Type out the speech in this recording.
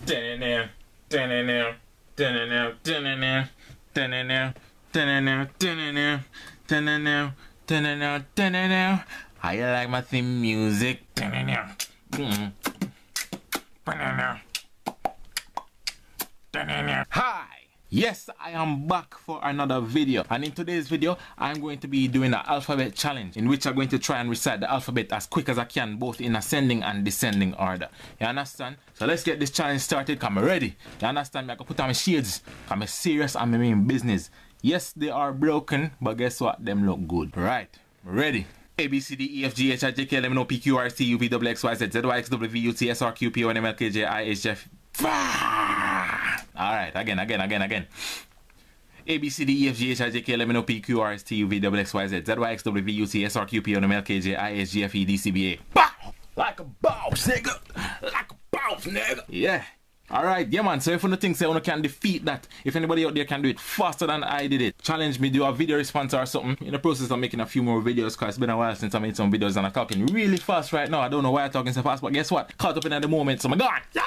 How you like my theme music? Hi! Yes, I am back for another video, and in today's video I'm going to be doing an alphabet challenge in which I'm going to try and recite the alphabet as quick as I can, both in ascending and descending order. You understand? So let's get this challenge started. Come ready. You understand me? I can put on my shades. I'm serious and I mean business. Yes, they are broken, but guess what? Them look good. Right, ready. A, B, C, D, E, F, G, H, I, J, K, L, M, N, O, P, Q, R, S, T, U, V, W, X, Y, Z, Z, Y, X, W, V, U, T, S, R, Q, P, O, N, M, L, K, J, I, H, F. Alright, again. A, B, C, D, E, F, G, H, I, J, K, L, M, N, O, P, Q, R, S, T, U, V, W, X, Y, Z, Z, Y, X, W, V, U, T, S, R, Q, P, O, N, M, L, K, J, I, H, G, F, E, D, C, B, A. Bow! Like a boss, nigga! Like a boss, nigga! Yeah. Alright, yeah man, so if you think you can defeat that, if anybody out there can do it faster than I did it, challenge me, do a video response or something. In the process of making a few more videos, because it's been a while since I made some videos and I'm talking really fast right now. I don't know why I'm talking so fast, but guess what? Caught up in at the moment, so my god! Yeah!